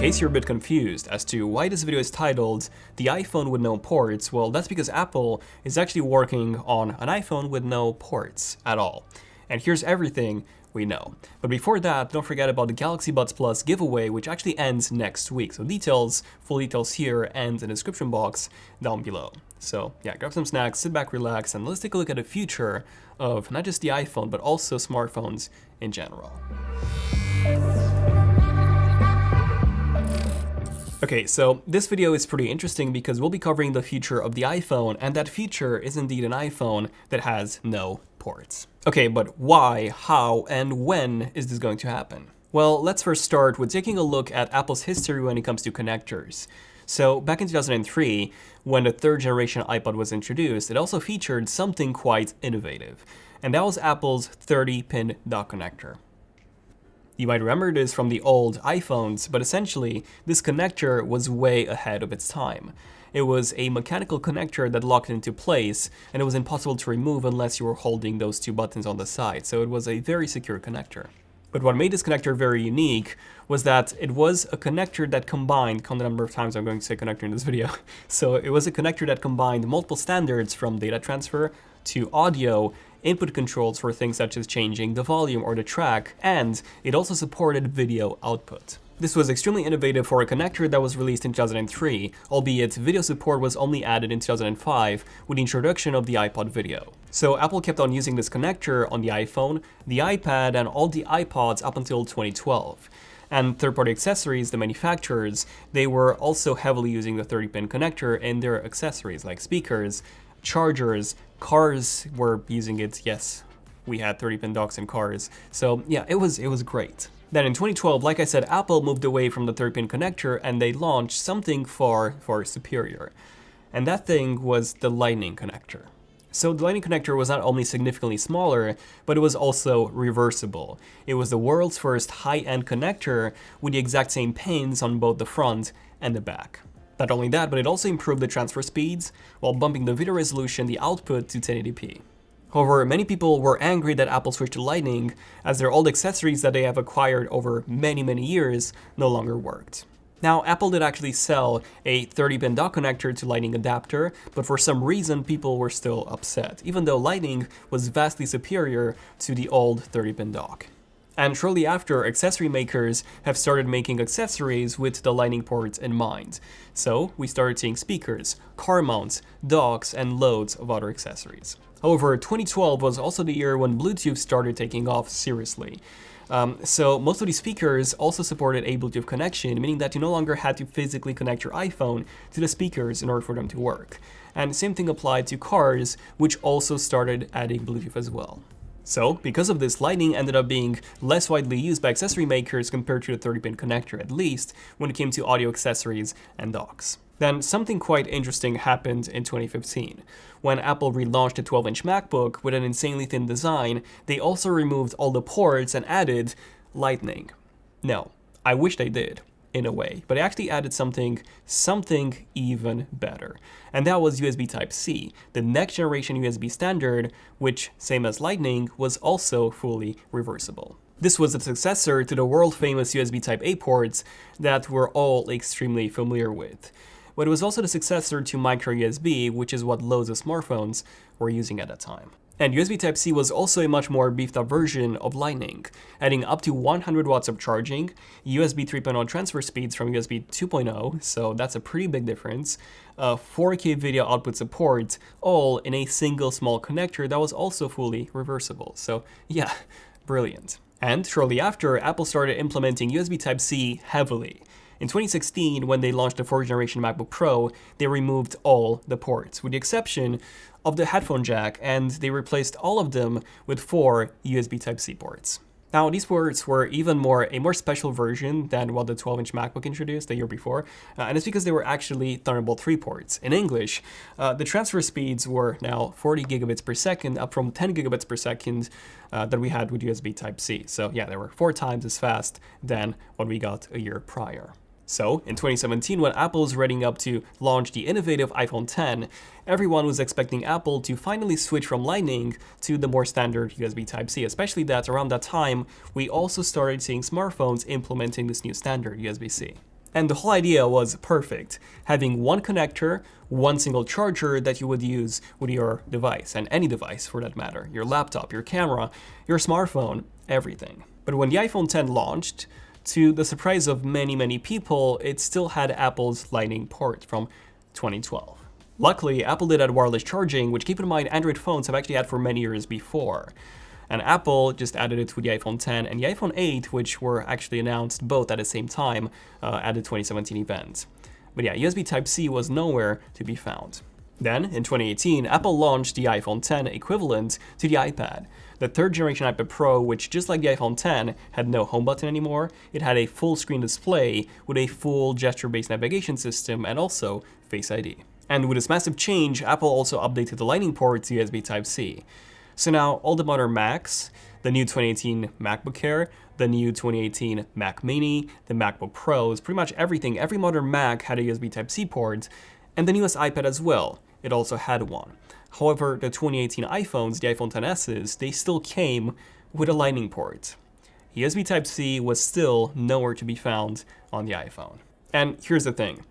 case you're a bit confused as to why this video is titled "The iPhone with no ports," well, that's because Apple is actually working on an iPhone with no ports at all. And here's everything we know. But before that, don't forget about the Galaxy Buds Plus giveaway, which actually ends next week. So details, full details here and in the description box down below. So yeah, grab some snacks, sit back, relax, and let's take a look at the future of not just the iPhone, but also smartphones in general. Okay, so this video is pretty interesting because we'll be covering the future of the iPhone, and that future is indeed an iPhone that has no ports. Okay, but why, how, and when is this going to happen? Well, let's first start with taking a look at Apple's history when it comes to connectors. So back in 2003, when the third generation iPod was introduced, it also featured something quite innovative, and that was Apple's 30-pin dock connector. You might remember this from the old iPhones, but essentially, this connector was way ahead of its time. It was a mechanical connector that locked into place, and it was impossible to remove unless you were holding those two buttons on the side, so it was a very secure connector. But what made this connector very unique was that it was a connector that combined, count the number of times I'm going to say connector in this video, so it was a connector that combined multiple standards from data transfer to audio, input controls for things such as changing the volume or the track, and it also supported video output. This was extremely innovative for a connector that was released in 2003, albeit video support was only added in 2005 with the introduction of the iPod video. So Apple kept on using this connector on the iPhone, the iPad, and all the iPods up until 2012. And third-party accessories, the manufacturers, they were also heavily using the 30-pin connector in their accessories like speakers, chargers, cars were using it. Yes, we had 30-pin docks in cars. So yeah, it was great. Then in 2012, like I said, Apple moved away from the 30-pin connector and they launched something far superior. And that thing was the Lightning connector. So the Lightning connector was not only significantly smaller, but it was also reversible. It was the world's first high-end connector with the exact same pins on both the front and the back. Not only that, but it also improved the transfer speeds while bumping the video resolution, the output, to 1080p. However, many people were angry that Apple switched to Lightning as their old accessories that they have acquired over many years no longer worked. Now, Apple did actually sell a 30-pin dock connector to Lightning adapter, but for some reason people were still upset, even though Lightning was vastly superior to the old 30-pin dock. And shortly after, accessory makers have started making accessories with the Lightning ports in mind. So we started seeing speakers, car mounts, docks, and loads of other accessories. However, 2012 was also the year when Bluetooth started taking off seriously. So most of these speakers also supported a Bluetooth connection, meaning that you no longer had to physically connect your iPhone to the speakers in order for them to work. And the same thing applied to cars, which also started adding Bluetooth as well. So, because of this, Lightning ended up being less widely used by accessory makers compared to the 30-pin connector, at least when it came to audio accessories and docks. Then something quite interesting happened in 2015. When Apple relaunched the 12-inch MacBook with an insanely thin design, they also removed all the ports and added Lightning. No, I wish they did, in a way, but they actually added something even better. And that was USB Type-C, the next generation USB standard, which, same as Lightning, was also fully reversible. This was the successor to the world-famous USB Type-A ports that we're all extremely familiar with. But it was also the successor to micro USB, which is what loads of smartphones were using at that time. And USB Type-C was also a much more beefed up version of Lightning, adding up to 100 watts of charging, USB 3.0 transfer speeds from USB 2.0, so that's a pretty big difference, 4K video output support, all in a single small connector that was also fully reversible. So yeah, brilliant. And shortly after, Apple started implementing USB Type-C heavily. In 2016, when they launched the 4th generation MacBook Pro, they removed all the ports, with the exception of the headphone jack, and they replaced all of them with 4 USB Type-C ports. Now, these ports were a more special version than what the 12-inch MacBook introduced the year before, and it's because they were actually Thunderbolt 3 ports. In English, the transfer speeds were now 40 gigabits per second, up from 10 gigabits per second that we had with USB Type-C. So yeah, they were 4 times as fast than what we got a year prior. So, in 2017, when Apple was readying up to launch the innovative iPhone X, everyone was expecting Apple to finally switch from Lightning to the more standard USB Type-C, especially that around that time, we also started seeing smartphones implementing this new standard, USB-C. And the whole idea was perfect, having one connector, one single charger that you would use with your device, and any device for that matter, your laptop, your camera, your smartphone, everything. But when the iPhone X launched, to the surprise of many people, it still had Apple's Lightning port from 2012. Luckily, Apple did add wireless charging, which, keep in mind, Android phones have actually had for many years before. And Apple just added it to the iPhone X and the iPhone 8, which were actually announced both at the same time at the 2017 event. But yeah, USB Type-C was nowhere to be found. Then, in 2018, Apple launched the iPhone X equivalent to the iPad, the third generation iPad Pro, which, just like the iPhone X, had no home button anymore. It had a full screen display with a full gesture-based navigation system and also Face ID. And with this massive change, Apple also updated the Lightning port to USB Type-C. So now all the modern Macs, the new 2018 MacBook Air, the new 2018 Mac Mini, the MacBook Pros, pretty much everything, every modern Mac had a USB Type-C port, and the newest iPad as well, it also had one. However, the 2018 iPhones, the iPhone XS's, they still came with a Lightning port. USB Type-C was still nowhere to be found on the iPhone. And here's the thing.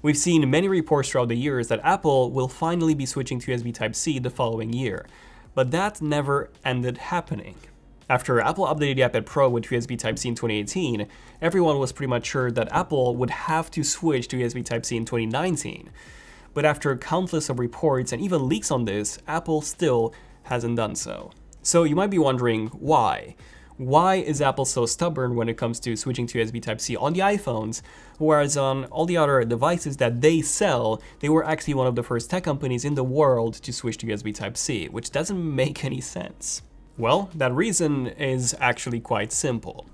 We've seen many reports throughout the years that Apple will finally be switching to USB Type-C the following year, but that never ended happening. After Apple updated the iPad Pro with USB Type-C in 2018, everyone was pretty much sure that Apple would have to switch to USB Type-C in 2019. But after countless of reports and even leaks on this, Apple still hasn't done so. So you might be wondering why. Why is Apple so stubborn when it comes to switching to USB Type-C on the iPhones, whereas on all the other devices that they sell, they were actually one of the first tech companies in the world to switch to USB Type-C, which doesn't make any sense. Well, that reason is actually quite simple,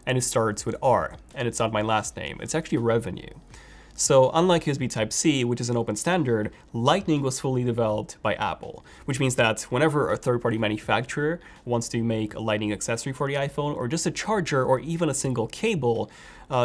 and it starts with R, and it's not my last name, it's actually revenue. So unlike USB Type-C, which is an open standard, Lightning was fully developed by Apple, which means that whenever a third-party manufacturer wants to make a Lightning accessory for the iPhone, or just a charger, or even a single cable,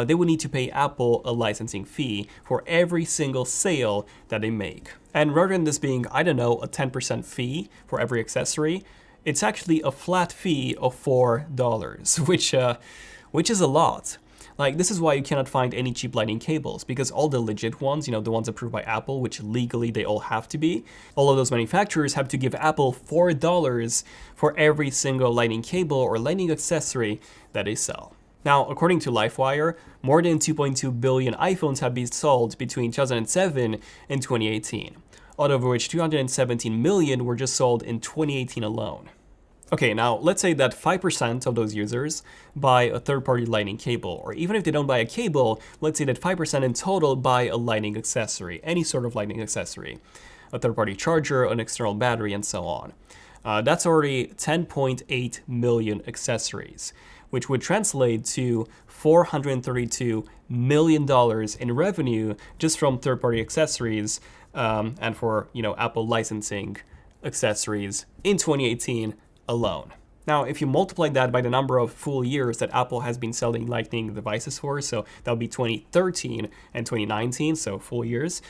they would need to pay Apple a licensing fee for every single sale that they make. And rather than this being, I don't know, a 10% fee for every accessory, it's actually a flat fee of $4, which is a lot. Like, this is why you cannot find any cheap Lightning cables, because all the legit ones, the ones approved by Apple, which legally they all have to be, all of those manufacturers have to give Apple $4 for every single Lightning cable or Lightning accessory that they sell. Now, according to LifeWire, more than 2.2 billion iPhones have been sold between 2007 and 2018, out of which 217 million were just sold in 2018 alone. Okay, now let's say that 5% of those users buy a third-party Lightning cable, or even if they don't buy a cable, let's say that 5% in total buy a Lightning accessory, any sort of Lightning accessory, a third-party charger, an external battery, and so on. That's already 10.8 million accessories, which would translate to $432 million in revenue just from third-party accessories and for Apple licensing accessories in 2018 alone. Now, if you multiply that by the number of full years that Apple has been selling Lightning devices for, so that would be 2013 and 2019, so full years,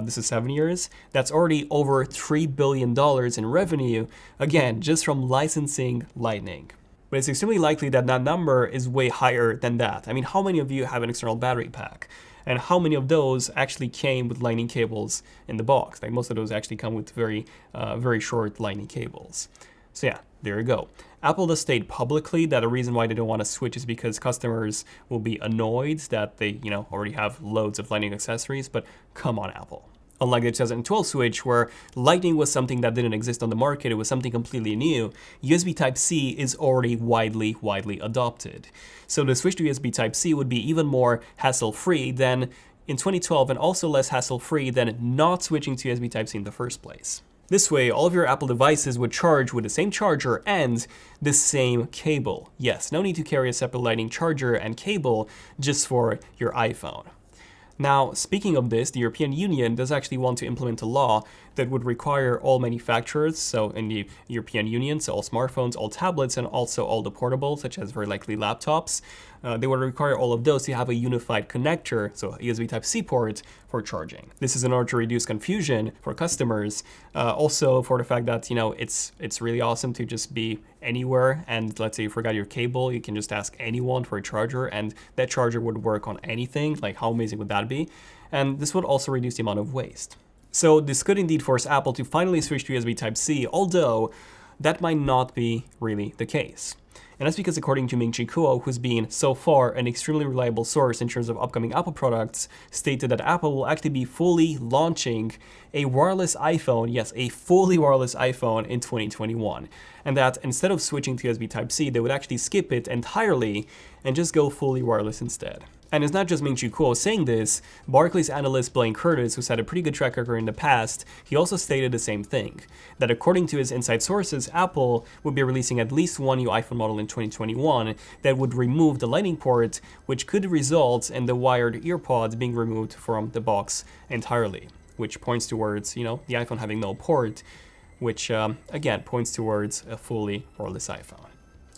this is 7 years, that's already over $3 billion in revenue, again, just from licensing Lightning. But it's extremely likely that that number is way higher than that. I mean, how many of you have an external battery pack? And how many of those actually came with Lightning cables in the box? Like, most of those actually come with very short Lightning cables. So yeah, there you go. Apple does state publicly that the reason why they don't want to switch is because customers will be annoyed that they, already have loads of Lightning accessories, but come on, Apple. Unlike the 2012 switch, where Lightning was something that didn't exist on the market, it was something completely new, USB Type-C is already widely adopted. So the switch to USB Type-C would be even more hassle-free than in 2012, and also less hassle-free than not switching to USB Type-C in the first place. This way, all of your Apple devices would charge with the same charger and the same cable. Yes, no need to carry a separate Lightning charger and cable just for your iPhone. Now, speaking of this, the European Union does actually want to implement a law that would require all manufacturers, so in the European Union, so all smartphones, all tablets, and also all the portables, such as very likely laptops, they would require all of those to have a unified connector, so a USB Type-C port for charging. This is in order to reduce confusion for customers. Also for the fact that, it's really awesome to just be anywhere, and let's say you forgot your cable, you can just ask anyone for a charger and that charger would work on anything. Like, how amazing would that be? And this would also reduce the amount of waste. So this could indeed force Apple to finally switch to USB Type-C, although that might not be really the case. And that's because according to Ming-Chi Kuo, who's been so far an extremely reliable source in terms of upcoming Apple products, stated that Apple will actually be fully launching a wireless iPhone, yes, a fully wireless iPhone in 2021. And that instead of switching to USB Type-C, they would actually skip it entirely and just go fully wireless instead. And it's not just Ming-Chi Kuo saying this. Barclays analyst Blaine Curtis, who's had a pretty good track record in the past, he also stated the same thing, that according to his inside sources, Apple would be releasing at least one new iPhone model in 2021 that would remove the Lightning port, which could result in the wired earpods being removed from the box entirely, which points towards, the iPhone having no port, which again points towards a fully wireless iPhone.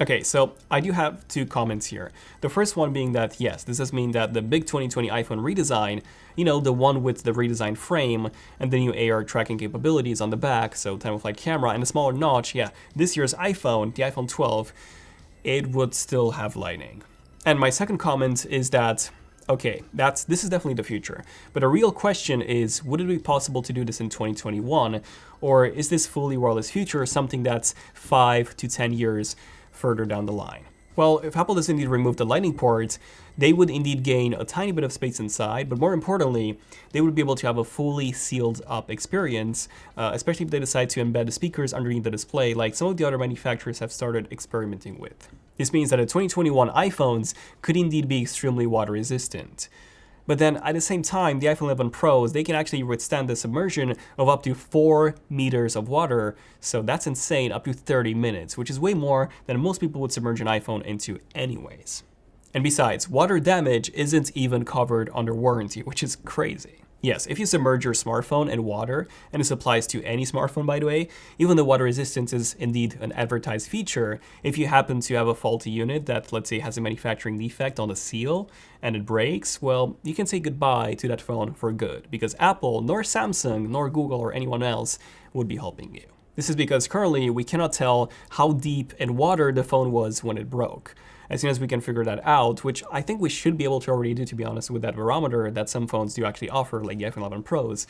Okay, so I do have two comments here. The first one being that, yes, this does mean that the big 2020 iPhone redesign, the one with the redesigned frame and the new AR tracking capabilities on the back, so time-of-flight camera and a smaller notch, yeah, this year's iPhone, the iPhone 12, it would still have Lightning. And my second comment is that, okay, this is definitely the future. But a real question is, would it be possible to do this in 2021? Or is this fully wireless future something that's 5 to 10 years further down the line? Well, if Apple does indeed remove the Lightning port, they would indeed gain a tiny bit of space inside, but more importantly, they would be able to have a fully sealed up experience, especially if they decide to embed the speakers underneath the display like some of the other manufacturers have started experimenting with. This means that the 2021 iPhones could indeed be extremely water resistant. But then at the same time, the iPhone 11 Pros, they can actually withstand the submersion of up to 4 meters of water. So that's insane, up to 30 minutes, which is way more than most people would submerge an iPhone into anyways. And besides, water damage isn't even covered under warranty, which is crazy. Yes, if you submerge your smartphone in water, and this applies to any smartphone by the way, even though water resistance is indeed an advertised feature, if you happen to have a faulty unit that, let's say, has a manufacturing defect on the seal and it breaks, well, you can say goodbye to that phone for good, because Apple, nor Samsung, nor Google, or anyone else would be helping you. This is because currently we cannot tell how deep in water the phone was when it broke. As soon as we can figure that out, which I think we should be able to already do, to be honest, with that barometer that some phones do actually offer, like the iPhone 11 Pros.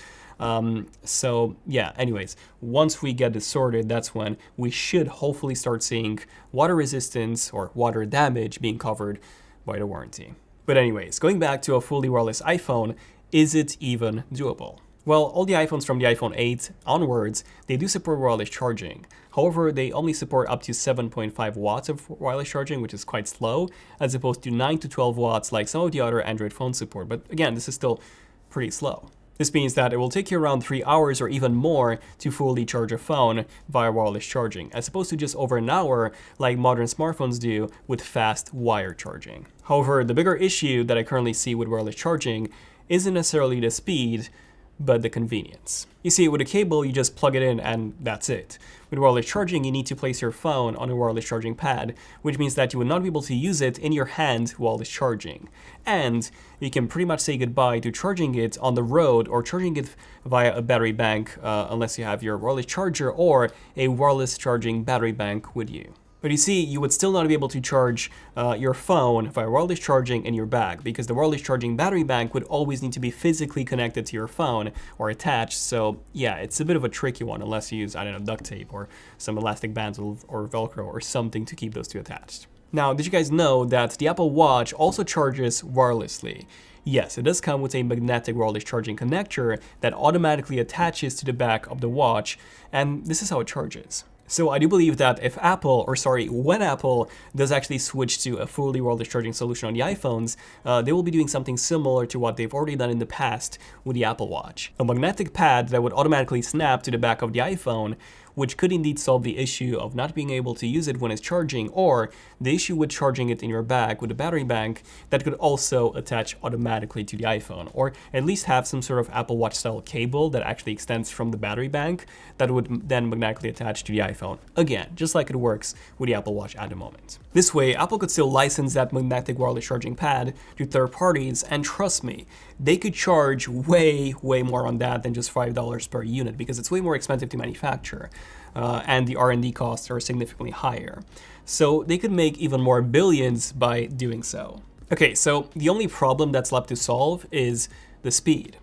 So yeah, anyways, once we get this sorted, that's when we should hopefully start seeing water resistance or water damage being covered by the warranty. But anyways, going back to a fully wireless iPhone, is it even doable? Well, all the iPhones from the iPhone 8 onwards, they do support wireless charging. However, they only support up to 7.5 watts of wireless charging, which is quite slow, as opposed to 9 to 12 watts like some of the other Android phones support. But again, this is still pretty slow. This means that it will take you around 3 hours or even more to fully charge a phone via wireless charging, as opposed to just over an hour like modern smartphones do with fast wire charging. However, the bigger issue that I currently see with wireless charging isn't necessarily the speed, but the convenience. You see, with a cable, you just plug it in and that's it. With wireless charging, you need to place your phone on a wireless charging pad, which means that you would not be able to use it in your hand while it's charging. And you can pretty much say goodbye to charging it on the road or charging it via a battery bank, unless you have your wireless charger or a wireless charging battery bank with you. But you see, you would still not be able to charge your phone via wireless charging in your bag, because the wireless charging battery bank would always need to be physically connected to your phone or attached. So yeah, it's a bit of a tricky one unless you use, I don't know, duct tape or some elastic bands or Velcro or something to keep those two attached. Now, did you guys know that the Apple Watch also charges wirelessly? Yes, it does come with a magnetic wireless charging connector that automatically attaches to the back of the watch, and this is how it charges. So I do believe that when Apple does actually switch to a fully wireless charging solution on the iPhones, they will be doing something similar to what they've already done in the past with the Apple Watch. A magnetic pad that would automatically snap to the back of the iPhone, which could indeed solve the issue of not being able to use it when it's charging, or the issue with charging it in your bag with a battery bank that could also attach automatically to the iPhone, or at least have some sort of Apple Watch style cable that actually extends from the battery bank that would then magnetically attach to the iPhone. Again, just like it works with the Apple Watch at the moment. This way, Apple could still license that magnetic wireless charging pad to third parties, and trust me, they could charge way more on that than just $5 per unit, because it's way more expensive to manufacture, and the R&D costs are significantly higher. So they could make even more billions by doing so. Okay, so the only problem that's left to solve is the speed.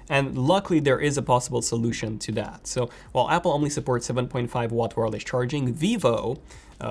And luckily there is a possible solution to that. So while Apple only supports 7.5 watt wireless charging, Vivo,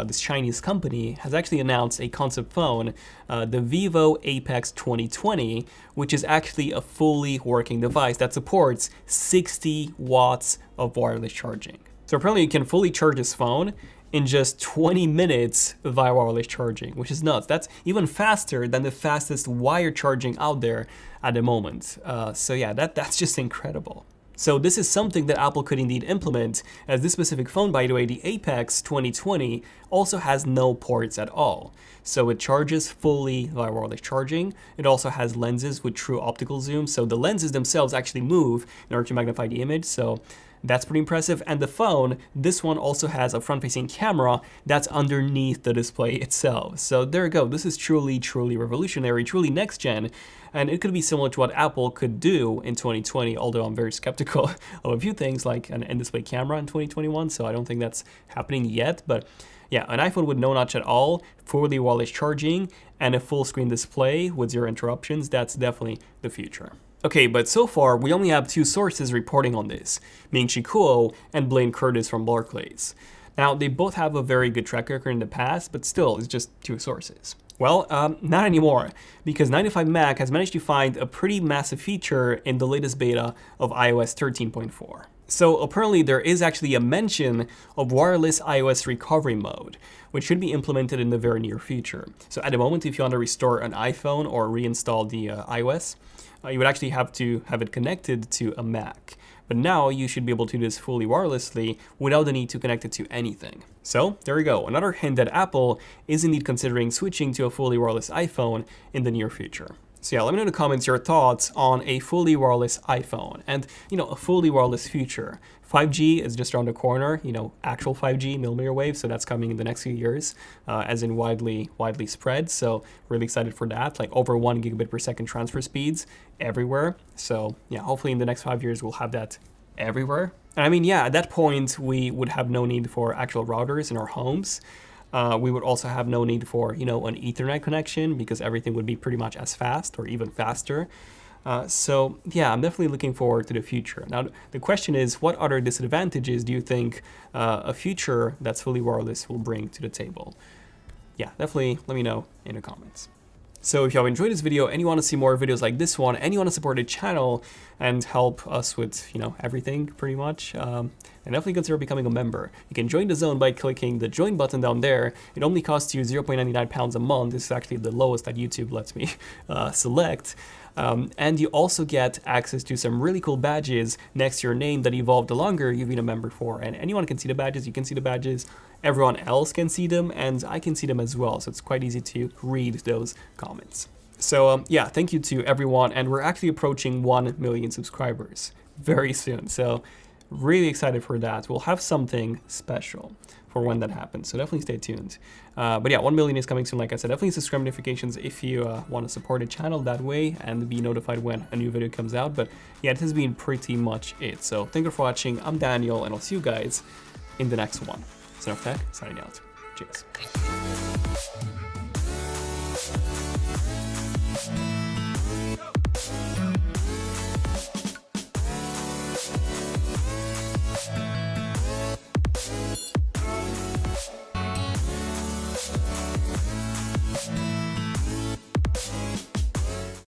this Chinese company, has actually announced a concept phone, the Vivo Apex 2020, which is actually a fully working device that supports 60 watts of wireless charging. So apparently you can fully charge this phone in just 20 minutes via wireless charging, which is nuts. That's even faster than the fastest wire charging out there at the moment. So yeah, that's just incredible. So this is something that Apple could indeed implement, as this specific phone, by the way, the Apex 2020, also has no ports at all. So it charges fully via wireless charging. It also has lenses with true optical zoom, so the lenses themselves actually move in order to magnify the image. So that's pretty impressive. And the phone, this one also has a front-facing camera that's underneath the display itself. So there you go. This is truly revolutionary, truly next gen. And it could be similar to what Apple could do in 2020, although I'm very skeptical of a few things like an in-display camera in 2021. So I don't think that's happening yet. But yeah, an iPhone with no notch at all, fully wireless charging, and a full screen display with 0 interruptions, that's definitely the future. Okay, but so far we only have 2 sources reporting on this, Ming-Chi Kuo and Blaine Curtis from Barclays. Now, they both have a very good track record in the past, but still, it's just 2 sources. Well, not anymore, because 95Mac has managed to find a pretty massive feature in the latest beta of iOS 13.4. So apparently there is actually a mention of wireless iOS recovery mode, which should be implemented in the very near future. So at the moment, if you want to restore an iPhone or reinstall the iOS, you would actually have to have it connected to a Mac. But now you should be able to do this fully wirelessly without the need to connect it to anything. So there we go, another hint that Apple is indeed considering switching to a fully wireless iPhone in the near future. So yeah, let me know in the comments your thoughts on a fully wireless iPhone and, a fully wireless future. 5G is just around the corner, actual 5G, millimeter wave, so that's coming in the next few years, as in widely spread. So really excited for that, like over 1 gigabit per second transfer speeds everywhere. So yeah, hopefully in the next 5 years we'll have that everywhere. And I mean, yeah, at that point we would have no need for actual routers in our homes. We would also have no need for, an Ethernet connection, because everything would be pretty much as fast or even faster. So yeah, I'm definitely looking forward to the future. Now, the question is, what other disadvantages do you think a future that's fully wireless will bring to the table? Yeah, definitely let me know in the comments. So if you have enjoyed this video and you want to see more videos like this one, and you want to support the channel and help us with, everything pretty much, then definitely consider becoming a member. You can join the Zone by clicking the join button down there. It only costs you £0.99 a month. This is actually the lowest that YouTube lets me select. And you also get access to some really cool badges next to your name that evolve the longer you've been a member for. And anyone can see the badges, you can see the badges, everyone else can see them, and I can see them as well. So it's quite easy to read those comments. So yeah, thank you to everyone. And we're actually approaching 1 million subscribers very soon. So really excited for that. We'll have something special for when that happens, so definitely stay tuned. But yeah, 1 million is coming soon, like I said. Definitely subscribe notifications if you want to support the channel that way and be notified when a new video comes out. But yeah, this has been pretty much it. So thank you for watching. I'm Daniel, and I'll see you guys in the next one. ZONEofTECH signing out. Cheers.